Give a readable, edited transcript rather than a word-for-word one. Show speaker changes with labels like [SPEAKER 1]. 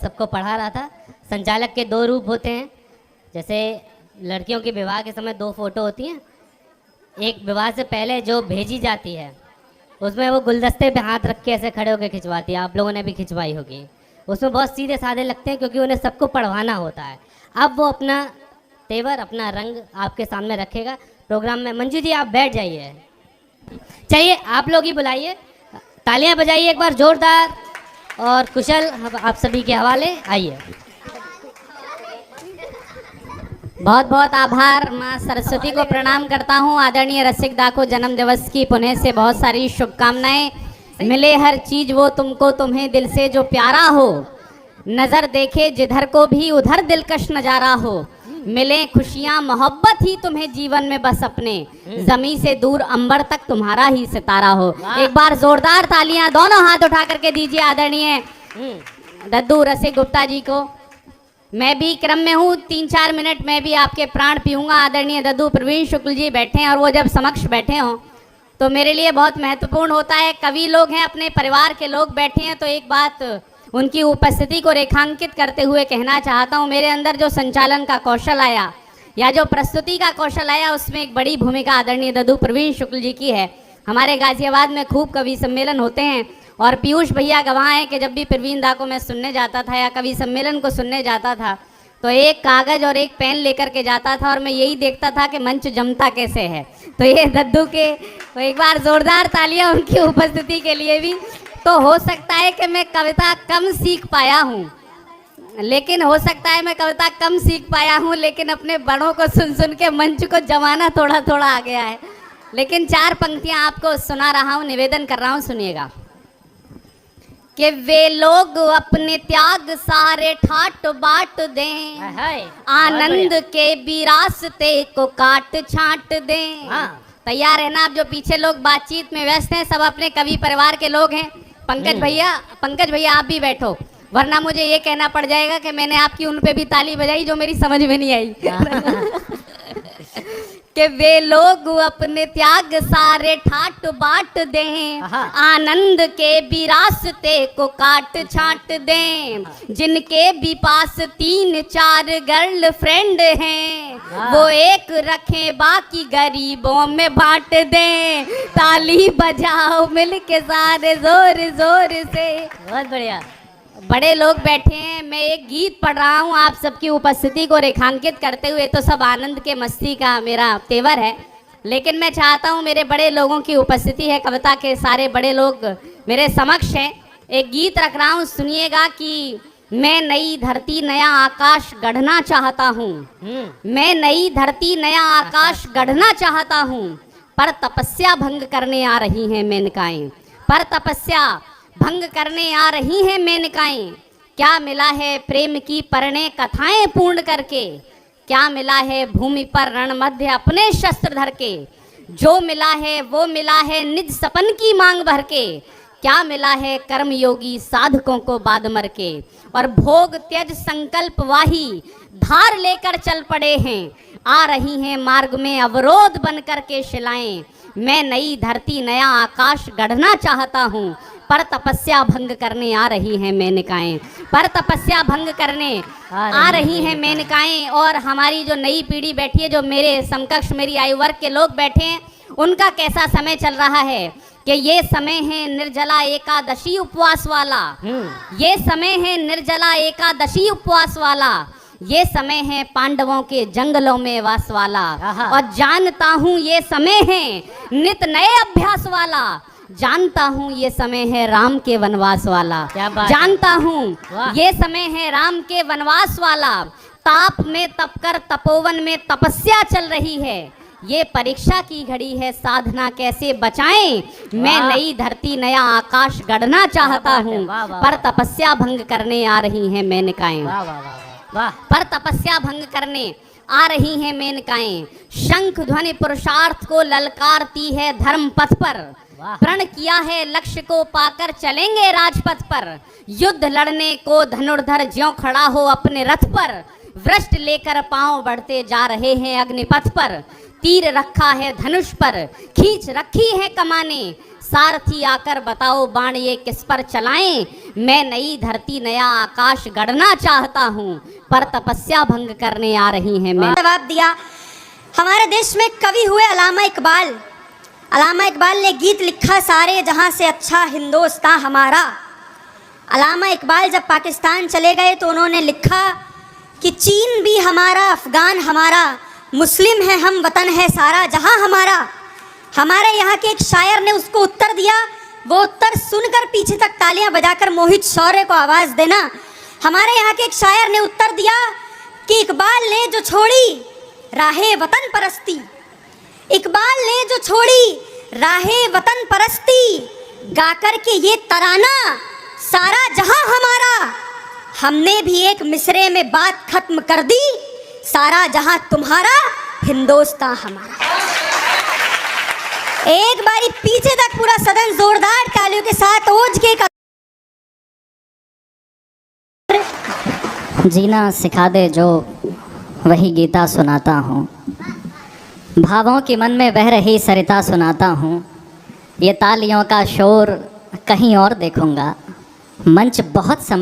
[SPEAKER 1] सबको पढ़ा रहा था। संचालक के दो रूप होते हैं। जैसे लड़कियों के विवाह के समय दो फोटो होती हैं। एक विवाह से पहले जो भेजी जाती है उसमें वो गुलदस्ते पे हाथ रख के ऐसे खड़े होकर खिंचवाती है, आप लोगों ने भी खिंचवाई होगी। उसमें बहुत सीधे साधे लगते हैं क्योंकि उन्हें सबको पढ़वाना होता है। अब वो अपना तेवर, अपना रंग आपके सामने रखेगा प्रोग्राम में। मंजू जी आप बैठ जाइए, चाहिए आप लोग ही बुलाइए, तालियां बजाइए एक बार जोरदार। और कुशल आप सभी के हवाले, आइए।
[SPEAKER 2] बहुत बहुत आभार, माँ सरस्वती को प्रणाम करता हूँ। आदरणीय रसिक दा को जन्म दिवस की पुनः से बहुत सारी शुभकामनाएं। मिले हर चीज वो तुमको, तुम्हें दिल से जो प्यारा हो, नजर देखे जिधर को भी उधर दिलकश नजारा हो। मिले खुशियां मोहब्बत ही तुम्हें जीवन में बस अपने, जमी से दूर अंबर तक तुम्हारा ही सितारा हो। एक बार जोरदार तालियां दोनों हाथ उठा करके दीजिए आदरणीय दद्दू रसिक गुप्ता जी को। मैं भी क्रम में हूँ, 3-4 मिनट में भी आपके प्राण पीऊंगा। आदरणीय दद्दू प्रवीण शुक्ल जी बैठे हैं और वो जब समक्ष बैठे हों तो मेरे लिए बहुत महत्वपूर्ण होता है। कवि लोग हैं, अपने परिवार के लोग बैठे हैं, तो एक बात उनकी उपस्थिति को रेखांकित करते हुए कहना चाहता हूँ। मेरे अंदर जो संचालन का कौशल आया या जो प्रस्तुति का कौशल आया, उसमें एक बड़ी भूमिका आदरणीय दद्दू प्रवीण शुक्ल जी की है। हमारे गाजियाबाद में खूब कवि सम्मेलन होते हैं और पीयूष भैया गवाह हैं कि जब भी प्रवीण दा को मैं सुनने जाता था या कवि सम्मेलन को सुनने जाता था तो एक कागज़ और एक पेन लेकर के जाता था और मैं यही देखता था कि मंच जमता कैसे है। तो ये दद्दू के, तो एक बार जोरदार तालियां उनकी उपस्थिति के लिए भी। तो हो सकता है कि मैं कविता कम सीख पाया हूँ, लेकिन हो सकता है मैं कविता कम सीख पाया हूँ, लेकिन अपने बड़ों को सुन सुन के मंच को जमाना थोड़ा थोड़ा आ गया है। लेकिन 4 पंक्तियाँ आपको सुना रहा हूँ, निवेदन कर रहा हूँ, सुनिएगा। कि वे लोग अपने त्याग सारे ठाट बाट दें, आनंद के भी रास्ते को काट छाट दें। तैयार है ना आप? जो पीछे लोग बातचीत में व्यस्त हैं सब अपने कवि परिवार के लोग हैं। पंकज भैया आप भी बैठो, वरना मुझे ये कहना पड़ जाएगा कि मैंने आपकी उन पे भी ताली बजाई जो मेरी समझ में नहीं आई। कि वे लोग अपने त्याग सारे ठाट बाट दें, आनंद के भी रास्ते को काट छाट दें। जिनके भी पास 3-4 गर्लफ्रेंड हैं, वो एक रखें बाकी गरीबों में बांट दें। ताली बजाओ मिलके सारे जोर जोर से।
[SPEAKER 1] बहुत बढ़िया।
[SPEAKER 2] बड़े लोग बैठे हैं, मैं एक गीत पढ़ रहा हूँ आप सबकी उपस्थिति को रेखांकित करते हुए, तो सब आनंद के मस्ती का मेरा तेवर है। लेकिन मैं चाहता हूँ मेरे बड़े लोगों की उपस्थिति है, कविता के सारे बड़े लोग मेरे समक्ष हैं। एक गीत रख रहा हूँ, सुनिएगा कि मैं नई धरती नया आकाश गढ़ना चाहता हूँ। मैं नई धरती नया आकाश गढ़ना चाहता हूँ, पर तपस्या भंग करने आ रही हैं मेनकाएं। पर तपस्या भंग करने आ रही हैं मेनकाएं। क्या मिला है प्रेम की परणे कथाएं पूर्ण करके, क्या मिला है भूमि पर रण मध्य अपने शस्त्र धर के। जो मिला है वो मिला है निज सपन की मांग भर के, क्या मिला है कर्म योगी साधकों को बाद मर के। और भोग त्यज संकल्प वाही धार लेकर चल पड़े हैं, आ रही हैं मार्ग में अवरोध बन कर के शिलाएं। मैं नई धरती नया आकाश गढ़ना चाहता हूँ, पर तपस्या भंग करने आ रही हैं मेनकाएं। पर तपस्या भंग करने आ रही हैं मेनकाएं। और हमारी जो नई पीढ़ी बैठी है, जो मेरे समकक्ष मेरी आयु वर्ग के लोग बैठे हैं, उनका कैसा समय चल रहा है कि ये समय है निर्जला एकादशी उपवास वाला। ये समय है निर्जला एकादशी उपवास वाला। ये समय है पांडवों के जंगलों में वास वाला। और जानता हूँ ये समय है नित नए अभ्यास वाला। जानता हूँ ये समय है राम के वनवास वाला। जानता हूँ ये समय है राम के वनवास वाला। ताप में तपकर तपोवन में तपस्या चल रही है, ये परीक्षा की घड़ी है साधना कैसे बचाएं। मैं नई धरती नया आकाश गढ़ना चाहता हूँ, पर तपस्या भंग करने आ रही हैं मेनकाएं। पर तपस्या भंग करने आ रही हैं मेनकाएं। शंख ध्वनि पुरुषार्थ को ललकारती है धर्म पथ पर। प्रण किया है लक्ष्य को पाकर चलेंगे राजपथ पर। युद्ध लड़ने को धनुर्धर ज्यों खड़ा हो अपने रथ पर। वृष्ट लेकर पांव बढ़ते जा रहे हैं अग्निपथ पर। तीर रखा है धनुष पर, खींच रखी है कमाने, सारथी आकर बताओ बाण ये किस पर चलाएं। मैं नई धरती नया आकाश गढ़ना चाहता हूँ, पर तपस्या भंग करने आ रही हैं मैं।
[SPEAKER 3] जवाब दिया। हमारे देश में कवि हुए अल्लामा इकबाल। अल्लामा इकबाल ने गीत लिखा, सारे जहां से अच्छा हिंदुस्तान हमारा। अल्लामा इकबाल जब पाकिस्तान चले गए तो उन्होंने लिखा कि चीन भी हमारा, अफगान हमारा, मुस्लिम है हम, वतन है सारा जहां हमारा। हमारे यहाँ के एक शायर ने उसको उत्तर दिया, वो उत्तर सुनकर पीछे तक तालियां बजाकर मोहित शौर्य को आवाज देना। हमारे यहाँ के एक शायर ने उत्तर दिया कि इकबाल ने जो छोड़ी राहे वतन परस्ती, इकबाल ने जो छोड़ी राहे वतन परस्ती, गाकर के ये तराना सारा जहां हमारा। हमने भी एक मिसरे में बात खत्म कर दी, सारा जहां तुम्हारा हिंदुस्तान हमारा। एक बारी पीछे तक पूरा सदन जोरदार तालियों के साथ ओज के
[SPEAKER 4] जीना सिखा दे जो वही गीता सुनाता हूँ, भावों की मन में बह रही सरिता सुनाता हूँ। ये तालियों का शोर कहीं और देखूँगा, मंच बहुत